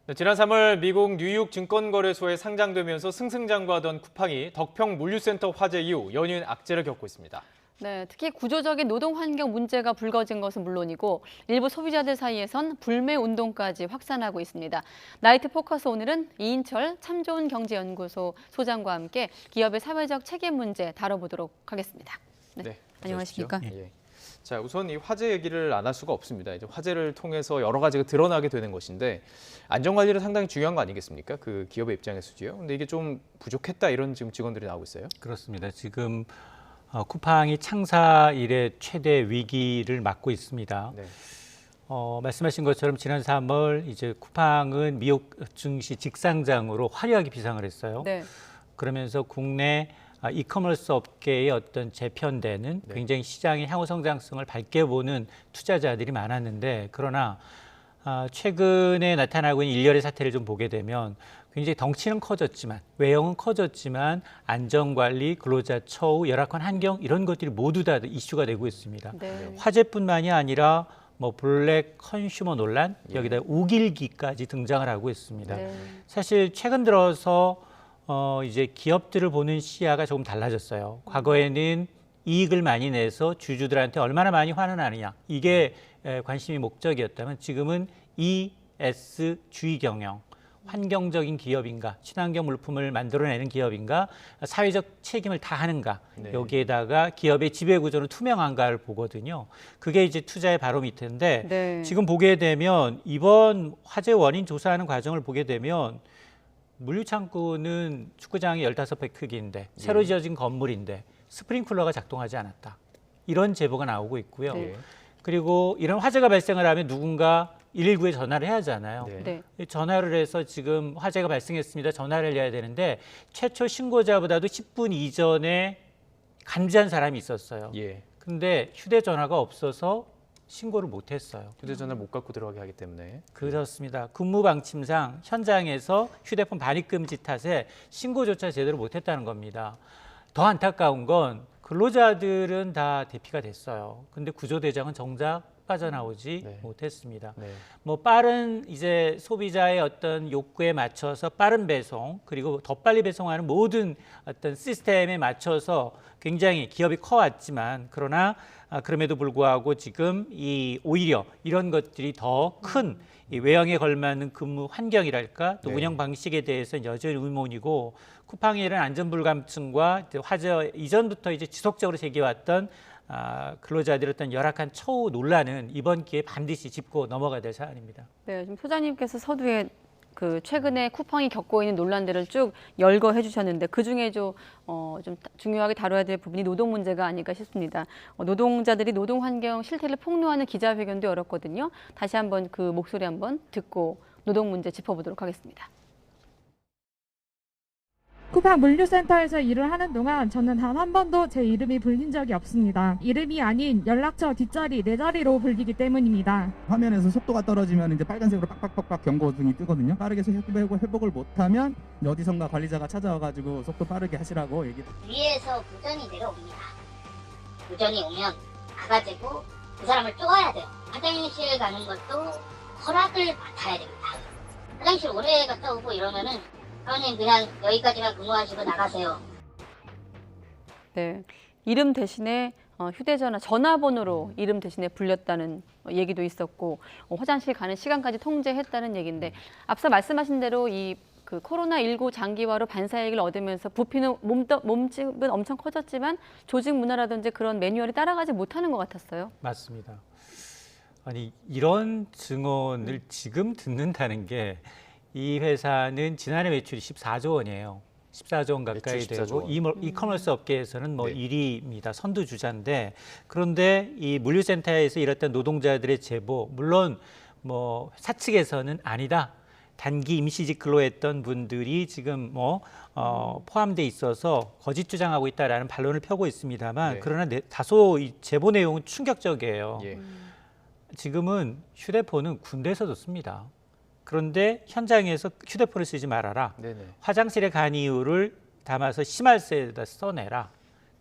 네, 지난 3월 미국 뉴욕 증권거래소에 상장되면서 승승장구하던 쿠팡이 덕평 물류센터 화재 이후 연이은 악재를 겪고 있습니다. 네, 특히 구조적인 노동 환경 문제가 불거진 것은 물론이고 일부 소비자들 사이에선 불매 운동까지 확산하고 있습니다. 나이트 포커스 오늘은 이인철 참 좋은 경제연구소 소장과 함께 기업의 사회적 책임 문제 다뤄보도록 하겠습니다. 네, 안녕하십니까? 예. 자, 우선 이 화재 얘기를 안 할 수가 없습니다. 이제 화재를 통해서 여러 가지가 드러나게 되는 것인데 안전관리를 상당히 중요한 거 아니겠습니까? 그 기업의 입장에서도요. 근데 이게 좀 부족했다 이런 지금 직원들이 나오고 있어요. 그렇습니다. 지금 쿠팡이 창사 이래 최대 위기를 맞고 있습니다. 네. 말씀하신 것처럼 지난 3월 이제 쿠팡은 미국 증시 직상장으로 화려하게 비상을 했어요. 네. 그러면서 국내 이커머스 업계의 어떤 재편되는 네. 굉장히 시장의 향후 성장성을 밝게 보는 투자자들이 많았는데 그러나 최근에 나타나고 있는 일련의 사태를 좀 보게 되면 굉장히 덩치는 커졌지만 외형은 커졌지만 안전관리, 근로자 처우, 열악한 환경 이런 것들이 모두 다 이슈가 되고 있습니다. 네. 화재뿐만이 아니라 뭐 블랙 컨슈머 논란, 여기다 우길기까지 등장을 하고 있습니다. 네. 사실 최근 들어서 이제 기업들을 보는 시야가 조금 달라졌어요. 과거에는 이익을 많이 내서 주주들한테 얼마나 많이 환원하느냐 이게 관심이 목적이었다면 지금은 ESG 경영, 환경적인 기업인가, 친환경 물품을 만들어내는 기업인가, 사회적 책임을 다하는가 네. 여기에다가 기업의 지배구조는 투명한가를 보거든요. 그게 이제 투자의 바로미터인데 네. 지금 보게 되면 이번 화재 원인 조사하는 과정을 보게 되면 물류창고는 축구장이 15배 크기인데 새로 지어진 건물인데 스프링클러가 작동하지 않았다. 이런 제보가 나오고 있고요. 네. 그리고 이런 화재가 발생을 하면 누군가 119에 전화를 해야 하잖아요. 네. 네. 전화를 해서 지금 화재가 발생했습니다. 전화를 해야 되는데 최초 신고자보다도 10분 이전에 간지한 사람이 있었어요. 예. 근데 휴대전화가 없어서 신고를 못했어요. 휴대전화를 못 갖고 들어가게 하기 때문에. 그렇습니다. 근무 방침상 현장에서 휴대폰 반입 금지 탓에 신고조차 제대로 못했다는 겁니다. 더 안타까운 건 근로자들은 다 대피가 됐어요. 근데 구조대장은 정작 빠져나오지 네. 못했습니다. 네. 뭐 빠른 이제 소비자의 어떤 욕구에 맞춰서 빠른 배송 그리고 더 빨리 배송하는 모든 어떤 시스템에 맞춰서 굉장히 기업이 커왔지만 그러나 그럼에도 불구하고 지금 이 오히려 이런 것들이 더 큰 이 외형에 걸맞는 근무 환경이랄까 또 네. 운영 방식에 대해서는 여전히 의문이고 쿠팡의 이런 안전 불감증과 화재 이전부터 이제 지속적으로 제기해왔던 근로자들의 어떤 열악한 처우 논란은 이번 기회에 반드시 짚고 넘어가야 될 사안입니다. 네, 지금 소장님께서 서두에 그 최근에 쿠팡이 겪고 있는 논란들을 쭉 열거해 주셨는데 그 중에 좀 중요하게 다뤄야 될 부분이 노동 문제가 아닐까 싶습니다. 노동자들이 노동 환경 실태를 폭로하는 기자회견도 열었거든요. 다시 한번 그 목소리 한번 듣고 노동 문제 짚어보도록 하겠습니다. 쿠팡 물류센터에서 일을 하는 동안 저는 단 한 번도 제 이름이 불린 적이 없습니다. 이름이 아닌 연락처 뒷자리, 네 자리로 불리기 때문입니다. 화면에서 속도가 떨어지면 이제 빨간색으로 빡빡빡빡 경고등이 뜨거든요. 빠르게 회복을 못하면 어디선가 관리자가 찾아와가지고 속도 빠르게 하시라고 위에서 부전이 내려옵니다. 부전이 오면 가가지고 그 사람을 쪼아야 돼요. 화장실 가는 것도 허락을 받아야 됩니다. 화장실 오래 갔다 오고 이러면은 사장님 그냥 여기까지만 근무하시고 나가세요. 네, 이름 대신에 휴대전화, 전화번호로 이름 대신에 불렸다는 얘기도 있었고 화장실 가는 시간까지 통제했다는 얘기인데 앞서 말씀하신 대로 이 그 코로나19 장기화로 반사이익을 얻으면서 부피는 몸집은 엄청 커졌지만 조직 문화라든지 그런 매뉴얼이 따라가지 못하는 것 같았어요. 맞습니다. 아니 이런 증언을 지금 듣는다는 게 이 회사는 지난해 매출이 14조 원이에요. 14조 원 가까이 매출 14조 되고 원. 이커머스 업계에서는 뭐 네. 1위입니다. 선두주자인데 그런데 이 물류센터에서 일했던 노동자들의 제보 물론 뭐 사측에서는 아니다. 단기 임시직 근로했던 분들이 지금 포함돼 있어서 거짓 주장하고 있다라는 반론을 펴고 있습니다만 네. 그러나 다소 이 제보 내용은 충격적이에요. 예. 지금은 휴대폰은 군대에서도 씁니다. 그런데 현장에서 휴대폰을 쓰지 말아라. 네네. 화장실에 간 이유를 담아서 심할서에다 써내라.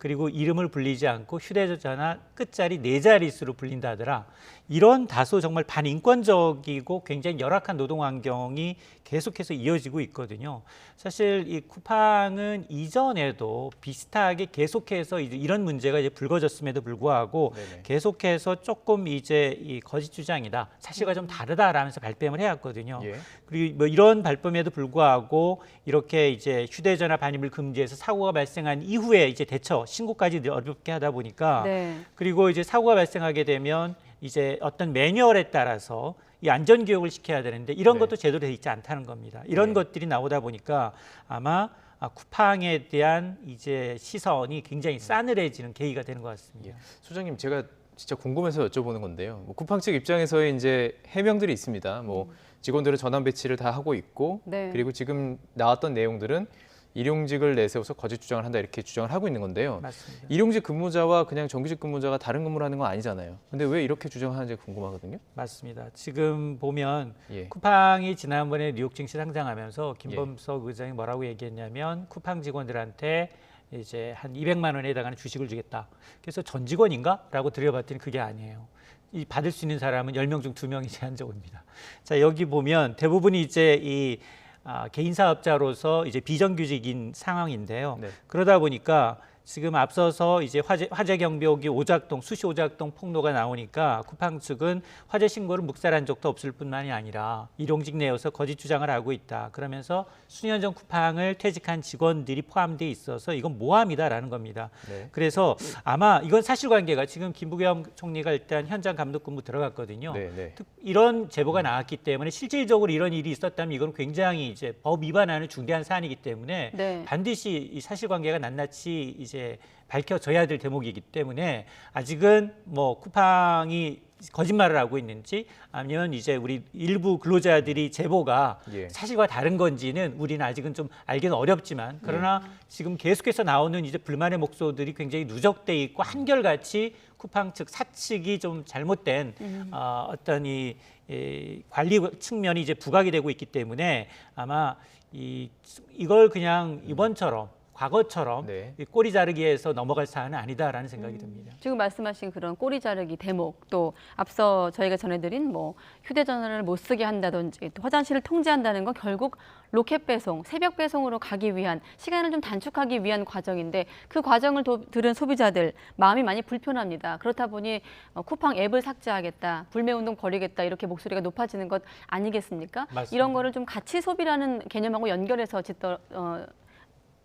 그리고 이름을 불리지 않고 휴대전화 끝자리 4자릿수로 불린다 하더라. 이런 다소 정말 반인권적이고 굉장히 열악한 노동 환경이 계속해서 이어지고 있거든요. 사실 이 쿠팡은 이전에도 비슷하게 계속해서 이제 이런 문제가 이제 불거졌음에도 불구하고 네네. 계속해서 조금 이제 이 거짓 주장이다, 사실과 좀 다르다라면서 발뺌을 해왔거든요. 예. 그리고 뭐 이런 발뺌에도 불구하고 이렇게 이제 휴대전화 반입을 금지해서 사고가 발생한 이후에 이제 대처 신고까지 어렵게 하다 보니까 네. 그리고 이제 사고가 발생하게 되면 이제 어떤 매뉴얼에 따라서 이 안전 교육을 시켜야 되는데 이런 네. 것도 제대로 돼 있지 않다는 겁니다. 이런 네. 것들이 나오다 보니까 아마 쿠팡에 대한 이제 시선이 굉장히 싸늘해지는 계기가 되는 것 같습니다. 예. 소장님, 제가 진짜 궁금해서 여쭤보는 건데요. 뭐 쿠팡 측 입장에서의 이제 해명들이 있습니다. 뭐 직원들은 전환 배치를 다 하고 있고, 네. 그리고 지금 나왔던 내용들은 일용직을 내세워서 거짓 주장을 한다 이렇게 주장을 하고 있는 건데요. 맞습니다. 일용직 근무자와 그냥 정규직 근무자가 다른 근무를 하는 건 아니잖아요. 근데 왜 이렇게 주장하는지 궁금하거든요. 맞습니다. 지금 보면 예. 쿠팡이 지난번에 뉴욕 증시 상장하면서 김범석 의장이 뭐라고 얘기했냐면 쿠팡 직원들한테 이제 한 200만 원에 해당하는 주식을 주겠다. 그래서 전 직원인가? 라고 들여봤더니 그게 아니에요. 이 받을 수 있는 사람은 10명 중 2명이 제한적입니다. 자, 여기 보면 대부분이 이제 이 개인 사업자로서 이제 비정규직인 상황인데요. 네. 그러다 보니까 지금 앞서서 이제 화재 경보기 오작동, 수시 오작동 폭로가 나오니까 쿠팡 측은 화재 신고를 묵살한 적도 없을 뿐만이 아니라 일용직 내에서 거짓 주장을 하고 있다. 그러면서 수년 전 쿠팡을 퇴직한 직원들이 포함되어 있어서 이건 모함이다라는 겁니다. 네. 그래서 아마 이건 사실관계가 지금 김부겸 총리가 일단 현장 감독 근무 들어갔거든요. 네, 네. 이런 제보가 나왔기 때문에 실질적으로 이런 일이 있었다면 이건 굉장히 이제 법 위반하는 중대한 사안이기 때문에 네. 반드시 이 사실관계가 낱낱이 이제 밝혀져야 될 대목이기 때문에 아직은 뭐 쿠팡이 거짓말을 하고 있는지 아니면 이제 우리 일부 근로자들이 제보가 예. 사실과 다른 건지는 우리는 아직은 좀 알기는 어렵지만 그러나 지금 계속해서 나오는 이제 불만의 목소들이 굉장히 누적돼 있고 한결같이 쿠팡 측 사측이 좀 잘못된 어떤 이 관리 측면이 이제 부각이 되고 있기 때문에 아마 이걸 그냥 이번처럼 과거처럼 네. 이 꼬리 자르기에서 넘어갈 사안은 아니다라는 생각이 듭니다. 지금 말씀하신 그런 꼬리 자르기 대목, 또 앞서 저희가 전해드린 뭐 휴대전화를 못 쓰게 한다든지 또 화장실을 통제한다는 건 결국 로켓 배송, 새벽 배송으로 가기 위한 시간을 좀 단축하기 위한 과정인데 그 과정을 들은 소비자들 마음이 많이 불편합니다. 그렇다 보니 쿠팡 앱을 삭제하겠다, 불매운동 벌이겠다 이렇게 목소리가 높아지는 것 아니겠습니까? 맞습니다. 이런 거를 좀 가치 소비라는 개념하고 연결해서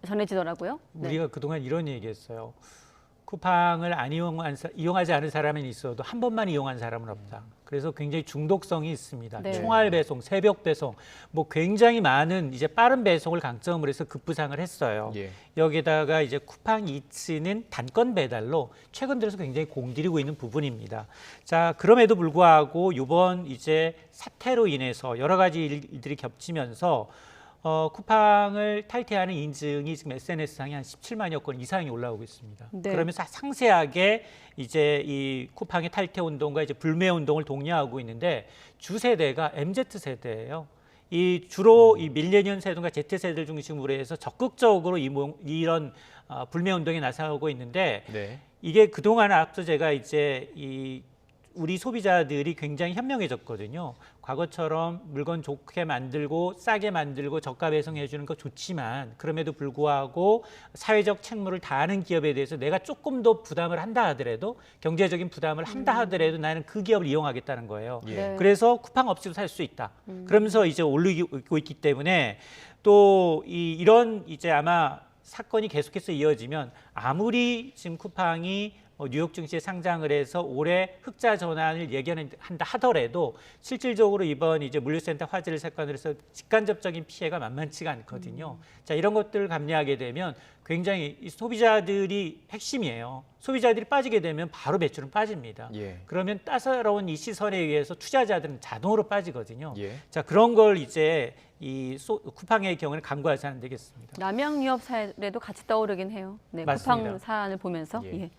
전해지더라고요. 네. 우리가 그동안 이런 얘기했어요. 쿠팡을 이용하지 않은 사람은 있어도 한 번만 이용한 사람은 없다. 그래서 굉장히 중독성이 있습니다. 네. 총알 배송, 새벽 배송, 뭐 굉장히 많은 이제 빠른 배송을 강점으로 해서 급부상을 했어요. 예. 여기다가 이제 쿠팡 이츠는 단건 배달로 최근 들어서 굉장히 공들이고 있는 부분입니다. 자, 그럼에도 불구하고 이번 이제 사태로 인해서 여러 가지 일들이 겹치면서 쿠팡을 탈퇴하는 인증이 지금 SNS상에 한 17만여 건 이상이 올라오고 있습니다. 네. 그러면서 상세하게 이제 이 쿠팡의 탈퇴 운동과 이제 불매 운동을 독려하고 있는데 주 세대가 MZ 세대예요. 이 주로 이 밀레니엄 세대가 Z 세대를 중심으로 해서 적극적으로 이런 불매 운동에 나서고 있는데 네. 이게 그동안 앞서 제가 이제 우리 소비자들이 굉장히 현명해졌거든요. 과거처럼 물건 좋게 만들고 싸게 만들고 저가 배송해 주는 거 좋지만 그럼에도 불구하고 사회적 책무를 다하는 기업에 대해서 내가 조금 더 부담을 한다 하더라도 경제적인 부담을 한다 하더라도 나는 그 기업을 이용하겠다는 거예요. 예. 네. 그래서 쿠팡 없이도 살 수 있다. 그러면서 이제 올리고 있기 때문에 또 이런 이제 아마 사건이 계속해서 이어지면 아무리 지금 쿠팡이 뉴욕 증시에 상장을 해서 올해 흑자 전환을 예견한다 하더라도 실질적으로 이번 이제 물류센터 화재를 사건으로 해서 직간접적인 피해가 만만치가 않거든요. 자, 이런 것들을 감내하게 되면 굉장히 이 소비자들이 핵심이에요. 소비자들이 빠지게 되면 바로 매출은 빠집니다. 예. 그러면 따사로운 이 시선에 의해서 투자자들은 자동으로 빠지거든요. 예. 자, 그런 걸 이제 쿠팡의 경우는 간과해서 하면 되겠습니다. 남양 유업 사례도 같이 떠오르긴 해요. 네, 맞습니다. 쿠팡 사안을 보면서. 예. 예.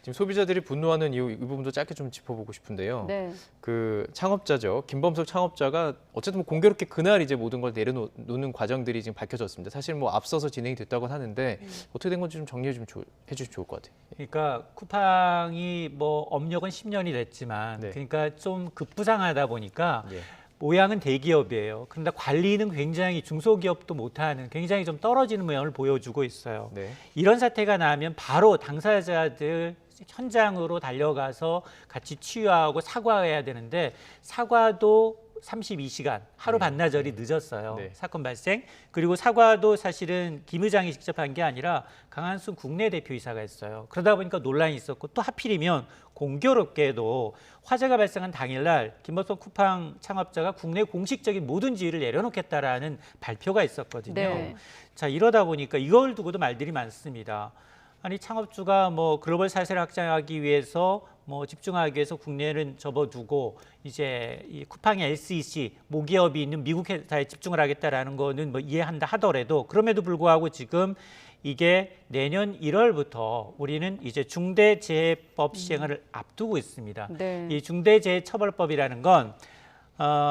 지금 소비자들이 분노하는 이유 이 부분도 짧게 좀 짚어보고 싶은데요. 네. 그 창업자죠. 김범석 창업자가 어쨌든 뭐 공교롭게 그날 이제 모든 걸 내려놓는 과정들이 지금 밝혀졌습니다. 사실 뭐 앞서서 진행이 됐다고 하는데 어떻게 된 건지 좀 정리해 좀 해주시면 좋을 것 같아요. 그러니까 쿠팡이 뭐 업력은 10년이 됐지만 네. 그러니까 좀 급부상하다 보니까 예. 모양은 대기업이에요. 그런데 관리는 굉장히 중소기업도 못하는 굉장히 좀 떨어지는 모양을 보여주고 있어요. 네. 이런 사태가 나면 바로 당사자들 현장으로 달려가서 같이 치유하고 사과해야 되는데 사과도 32시간, 하루 네. 반나절이 늦었어요. 네. 사건 발생. 그리고 사과도 사실은 김 의장이 직접 한 게 아니라 강한순 국내 대표이사가 했어요. 그러다 보니까 논란이 있었고 또 하필이면 공교롭게도 화재가 발생한 당일날 김범석 쿠팡 창업자가 국내 공식적인 모든 지위를 내려놓겠다라는 발표가 있었거든요. 네. 자, 이러다 보니까 이걸 두고도 말들이 많습니다. 아니 창업주가 뭐 글로벌 사세를 확장하기 위해서 뭐 집중하기 위해서 국내는 접어두고 이제 이 쿠팡의 LCC 모기업이 있는 미국 회사에 집중을 하겠다라는 거는 뭐 이해한다 하더라도 그럼에도 불구하고 지금 이게 내년 1월부터 우리는 이제 중대재해법 시행을 앞두고 있습니다. 네. 이 중대재해처벌법이라는 건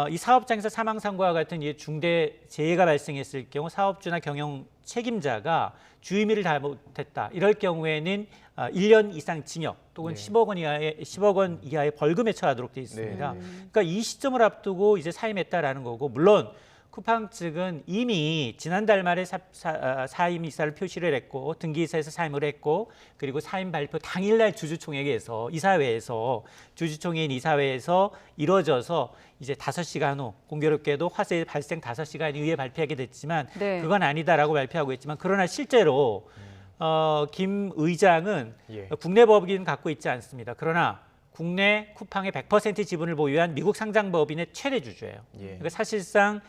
이 사업장에서 사망 사고와 같은 이 중대 재해가 발생했을 경우 사업주나 경영 책임자가 주의미를 잘못했다. 이럴 경우에는 1년 이상 징역 또는 네. 10억 원 이하의 벌금에 처하도록 되어 있습니다. 네. 그러니까 이 시점을 앞두고 이제 사임했다라는 거고 물론 쿠팡 측은 이미 지난달 말에 사임 이사를 표시를 했고 등기 이사에서 사임을 했고 그리고 사임 발표 당일날 주주총회에서 이사회에서 주주총회인 이사회에서 이루어져서 이제 5시간 후 공교롭게도 화재 발생 5시간 이후에 발표하게 됐지만 네. 그건 아니다라고 발표하고 있지만 그러나 실제로 김 의장은 예. 국내 법인 갖고 있지 않습니다. 그러나 국내 쿠팡의 100% 지분을 보유한 미국 상장 법인의 최대 주주예요. 예. 그러니까 사실상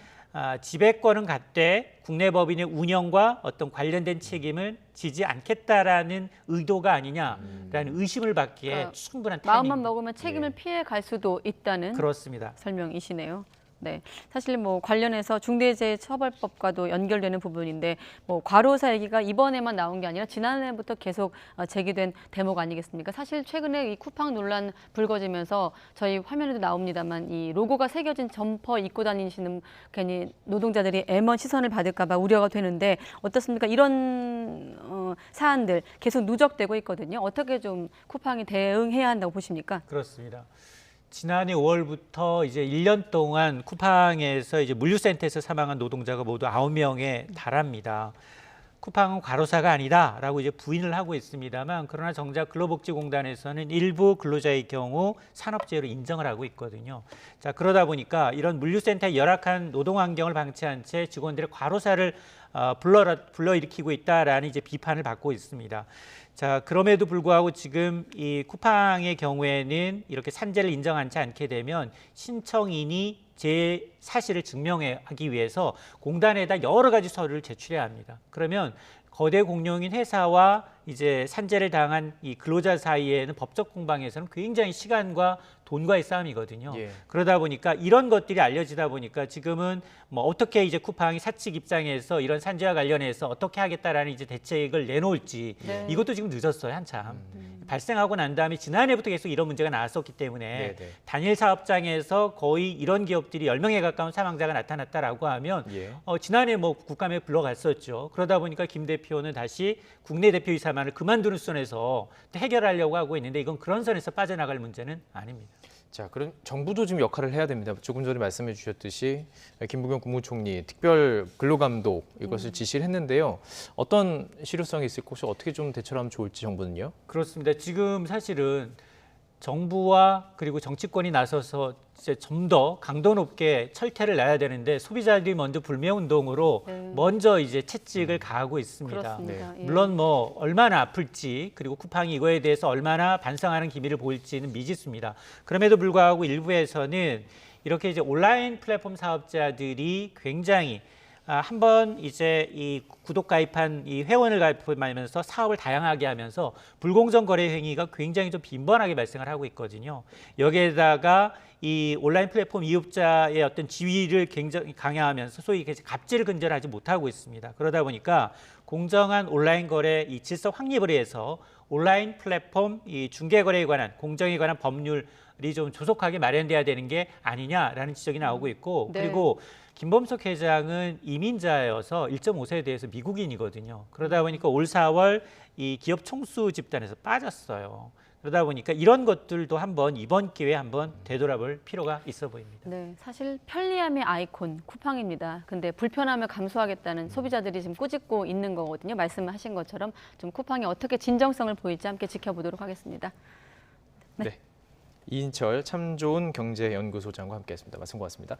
지배권은 갖되 국내 법인의 운영과 어떤 관련된 책임을 지지 않겠다라는 의도가 아니냐라는 의심을 받기에 그러니까 충분한 마음만 타이밍. 먹으면 책임을 피해 갈 수도 있다는 그렇습니다. 설명이시네요. 네, 사실 뭐 관련해서 중대재해처벌법과도 연결되는 부분인데 뭐 과로사 얘기가 이번에만 나온 게 아니라 지난해부터 계속 제기된 대목 아니겠습니까? 사실 최근에 이 쿠팡 논란 불거지면서 저희 화면에도 나옵니다만 이 로고가 새겨진 점퍼 입고 다니시는 괜히 노동자들이 애먼 시선을 받을까 봐 우려가 되는데 어떻습니까? 이런 사안들 계속 누적되고 있거든요. 어떻게 좀 쿠팡이 대응해야 한다고 보십니까? 그렇습니다. 지난해 5월부터 이제 1년 동안 쿠팡에서 이제 물류센터에서 사망한 노동자가 모두 9명에 달합니다. 쿠팡은 과로사가 아니다라고 이제 부인을 하고 있습니다만 그러나 정작 근로복지공단에서는 일부 근로자의 경우 산업재해로 인정을 하고 있거든요. 자, 그러다 보니까 이런 물류센터의 열악한 노동 환경을 방치한 채 직원들의 과로사를 불러일으키고 있다라는 이제 비판을 받고 있습니다. 자, 그럼에도 불구하고 지금 이 쿠팡의 경우에는 이렇게 산재를 인정하지 않게 되면 신청인이 제 사실을 증명하기 위해서 공단에다 여러 가지 서류를 제출해야 합니다. 그러면 거대 공룡인 회사와 이제 산재를 당한 이 근로자 사이에는 법적 공방에서는 굉장히 시간과 돈과의 싸움이거든요. 예. 그러다 보니까 이런 것들이 알려지다 보니까 지금은 뭐 어떻게 이제 쿠팡이 사측 입장에서 이런 산재와 관련해서 어떻게 하겠다라는 이제 대책을 내놓을지 네. 이것도 지금 늦었어요, 한참. 발생하고 난 다음에 지난해부터 계속 이런 문제가 나왔었기 때문에 네네. 단일 사업장에서 거의 이런 기업들이 10명에 가까운 사망자가 나타났다라고 하면 예. 지난해 뭐 국감에 불러갔었죠. 그러다 보니까 김 대표는 다시 국내 대표이사만을 그만두는 선에서 해결하려고 하고 있는데 이건 그런 선에서 빠져나갈 문제는 아닙니다. 자, 그럼 정부도 지금 역할을 해야 됩니다. 조금 전에 말씀해 주셨듯이 김부겸 국무총리 특별 근로감독 이것을 지시를 했는데요. 어떤 실효성이 있을까 혹시 어떻게 좀 대처를 하면 좋을지 정부는요? 그렇습니다. 지금 사실은 정부와 그리고 정치권이 나서서 이제 좀 더 강도 높게 철퇴를 놔야 되는데 소비자들이 먼저 불매운동으로 네. 먼저 이제 채찍을 가하고 있습니다. 그렇습니다. 예. 물론 뭐 얼마나 아플지 그리고 쿠팡이 이거에 대해서 얼마나 반성하는 기미를 보일지는 미지수입니다. 그럼에도 불구하고 일부에서는 이렇게 이제 온라인 플랫폼 사업자들이 굉장히 한번 이제 이 구독 가입한 이 회원을 가입하면서 사업을 다양하게 하면서 불공정 거래 행위가 굉장히 좀 빈번하게 발생을 하고 있거든요. 여기에다가 이 온라인 플랫폼 이용자의 어떤 지위를 굉장히 강화하면서 소위 갑질을 근절하지 못하고 있습니다. 그러다 보니까 공정한 온라인 거래 이 질서 확립을 위해서 온라인 플랫폼 이 중개 거래에 관한 공정에 관한 법률이 좀 조속하게 마련돼야 되는 게 아니냐라는 지적이 나오고 있고 네. 그리고 김범석 회장은 이민자여서 1.5세에 대해서 미국인이거든요. 그러다 보니까 올 4월 이 기업 총수 집단에서 빠졌어요. 그러다 보니까 이런 것들도 한번 이번 기회에 한번 되돌아볼 필요가 있어 보입니다. 네, 사실 편리함의 아이콘 쿠팡입니다. 근데 불편함을 감수하겠다는 소비자들이 지금 꾸짖고 있는 거거든요. 말씀하신 것처럼 좀 쿠팡이 어떻게 진정성을 보일지 함께 지켜보도록 하겠습니다. 네. 이인철 참 좋은 경제연구소장과 함께했습니다. 말씀 고맙습니다.